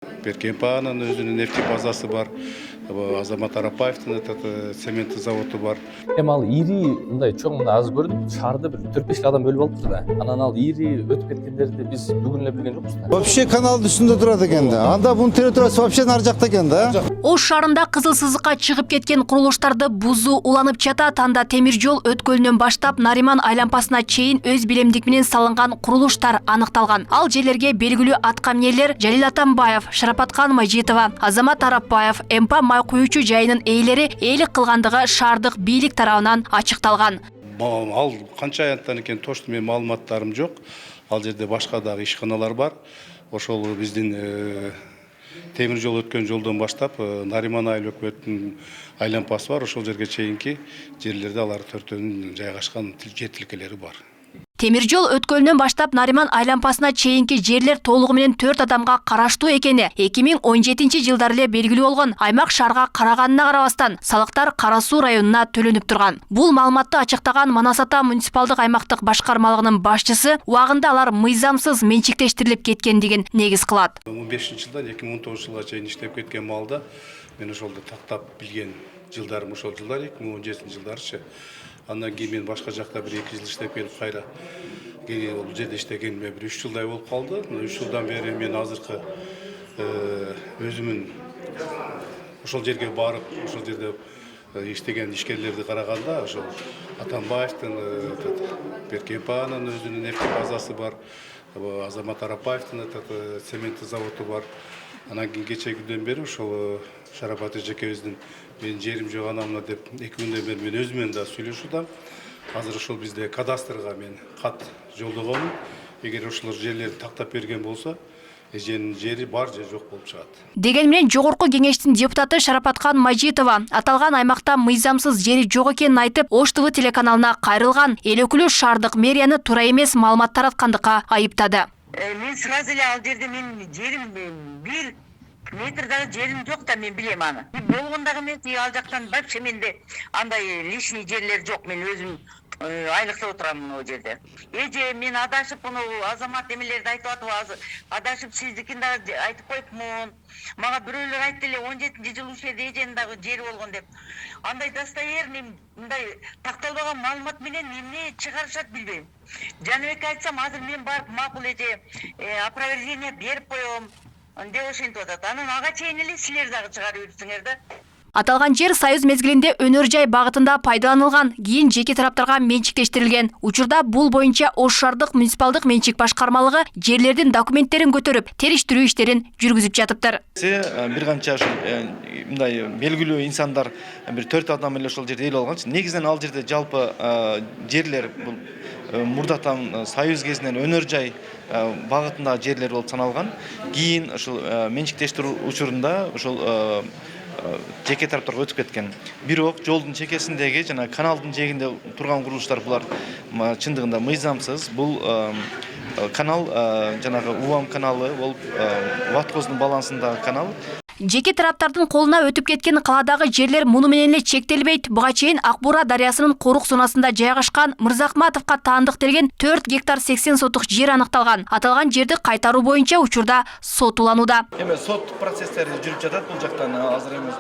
Беркемпанын өзүнүн нефть базасы бар. Азамат Арапаевдин цемент заводу бар. Эми ал ири мындай чоң мына азыр көрдүк шаарды бир 4-5 адам бөлүп алыптыр да. Анан ал ири өтүп кеткендерди биз бүгүн эле билген жокпуз да. Вообще каналдын үстүндө турат экен да. Анда бунун территориясы вообще нар жакта экен да. Ош шаарында кызыл сызыкка чыгып кеткен курулуштарды бузуу уланып жатат. Анда темир жол өткөлүнөн баштап Нариман айлампасына чейин өз билемдик менен салынган курулуштар аныкталган. Ал жерлерге белгилүү аткаминерлер Жалил Атамбаев, Шарапаткан Мажитова, Азамат Арапбаев, Эмпа май куючу жайынын ээлери ээлик кылгандыгы шаардык бийлик тарабынан ачыкталган. Ал канча аянттан экен тоштуу мен маалыматтарым жок. Ал жерде башка дагы ишканалар бар. Ошол биздин темир жол өткөн жолдон баштап Нариман айыл өкмөттүн айлампасы бар. Ошол жерге чейинки жерлерде алар төртөөнүн жайгашкан жер тилкелери бар. Темир жол өткөлүнөн баштап Нариман айлампасына чейинки жерлер толугу менен 4 адамга караштуу экени 2017-жылдары эле белгилүү болгон. Аймак шаарга караганына карабастан салыктар Кара Суу районуна төлөнүп турган. Бул маалыматты ачыктаган Манас Ата муниципалдык аймактык башкармалыгынын башчысы убагында алар мыйзамсыз менчиктештирилип кеткендигин негиз кылат. 15-жылдан 2019-жылга чейин иштеп кеткен маалда мен ошолду тактап билген жылдарым ошол жылдар 2017-жылдарчы. Андан кийин мен башка жакта бир 2 жыл иштеп келип кайра бул жерде иштегениме бир 3 жылдай болуп калды. 3 жылдан бери мен азыркы өзүмүн ошол жерге барып, ошол жерде иштеген ишкерлерди караганда, ошол Атамбаевдин, Беркемпанын өзүнүн нефть базасы бар, Азамат Арапаевдин цемент заводу бар. Анан кийин кече күндөн бери ошол Шарапат эжекебиздин менин жерим жок анамына деп 2 күндөн бери мен өзү менен да сүйлөшүүдөм. Азыр ошол бизде кадастрга мен кат жолдогонмун. Эгер ошолор жерлерди тактап берген болсо, эженин жери бар же жок болуп чыгат. Деген менен жогорку кеңештин депутаты Шарапаткан Мажитова аталган аймакта мыйзамсыз жери жок экенин айтып, Ош ТВ телеканалына кайрылган. Эл өкүлү шаардык мэрияны туура эмес маалымат тараткандыкка айыптады. Мен сразу эле ал жерде менин жерим 1 метр дагы жерим жок да, мен билем аны. Болгон дагы эмес, ал жактан вообще менде андай лишний жерлер жок. Мен өзүм айлыктап отурамын ол жерде. Эже мен адашып муну Азамат эмелерди айтып атып, адашып сиздикин дагы айтып коюпмун. Мага бирөөлөр айтты эле 17-жыл ушул жерде эженин дагы жери болгон деп. Андай достоверный мындай такталбаган маалымат менен эмне чыгарышат билбейм. Жаныбекке айтсам, азыр мен барып макул эже опровержение берип коем деп ошентип атат. Анан ага чейин эле силер дагы чыгарып жүрсүңөр да. Аталган жер Союз мезгилинде өнөр жай багытында пайдаланылган, кийин жеке тараптарга менчиктештирилген. Учурда бул боюнча Ош шаардык муниципалдык менчик башкармалыгы жерлердин документтерин көтөрүп, териштирүү иштерин жүргүзүп жатыптыр. Бир канча мындай белгилүү инсандар бир 4 адам эле ошол жерде эл алган. Негизинен ал жерде жалпы жерлер бул мурдатан Союз кезинен өнөр жай багытындагы жерлер болуп саналган. Кийин ошол менчиктештирүү учурунда ошол жеке тараптарга өтүп кеткен. Бирок жолдун чекесиндеги жана каналдын жээгинде турган курулуштар булар чындыгында мыйзамсыз. Бул канал жанагы Увам каналы болуп, Ваткоздун балансындагы канал. Жеке тараптардын колуна өтүп кеткен каладагы жерлер муну менен эле чектелбейт. Буга чейин Акбура дарыясынын корук зонасында жайгашкан Мырзахматовго таандыктелген 4 гектар 80 сотук жер аныкталган. Аталган жерди кайтаруу боюнча учурда сот уланууда. Эми сот процесстери жүрүп жатат бул жактан. Азыр эми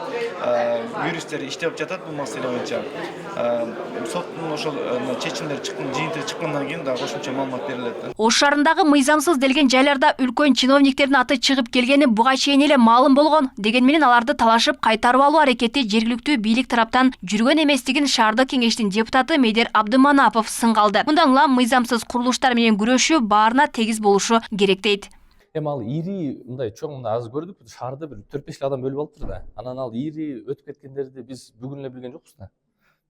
юристтер иштеп жатат бул маселе боюнча. Соттун ошол чечимдери жыйынтыгы чыккандан кийин да кошумча маалымат берилет. Ош шаарындагы мыйзамсыз делген жайларда үлкөн чиновниктердин аты чыгып келгени буга чейин эле маалым болгон. Деген менен аларды талашып кайтарып алуу аракети жергиликтүү бийлик тараптан жүргөн эместигин шаардык кеңештин депутаты Медер Абдыманапов сынгалды. Мындан улам мыйзамсыз курулуштар менен күрөшүү баарына тегиз болушу керек дейт. Эми ал ири мындай чоң мына азыр көрдүк шаарды бир 4-5 адам бөлүп алыптыр да. Анан ал ири өтүп кеткендерди биз бүгүн эле билген жокпуз да.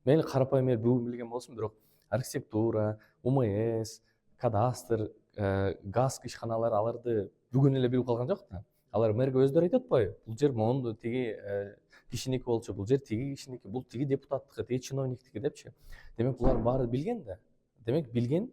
Мен карапайым эл бүгүн билген болсун, бирок архитектура, УМС, кадастр, газ ишканалары аларды бүгүн эле билип калган жок да. Алар мэрге өздөрү айтып атпайбы? Бул жер моунду тиги кишиники болчу, бул жер тиги кишиники, бул тиги депутаттыкы, тиги чиновниктики депчи. Демек булар баары билген да. Демек билген,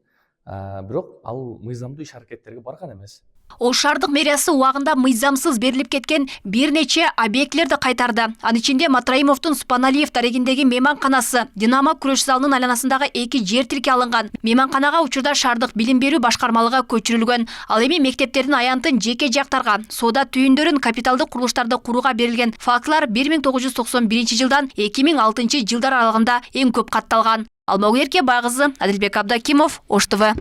бирок ал мыйзамдуу иш аракеттерге барган эмес. Ош шаардык мэриясы убагында мыйзамсыз берилип кеткен бир нече объектилерди кайтарды. Анын ичинде Матраимовдун Супаналиев дарегиндеги мейманканасы, Динамо күрөш залынын айланасындагы 2 жер тилке алынган. Мейманканага учурда шаардык билим берүү башкармалыгы көчүрүлгөн. Ал эми мектептердин аянтын жеке жактарга, соода түйүндөрүн, капиталдык курулуштарды курууга берилген фактылар 1991 жылдан 2006 жылдар аралыгында эң көп катталган. Алмагүл Эрке Байгызы, Адилбек Абдакимов, Ош ТВ.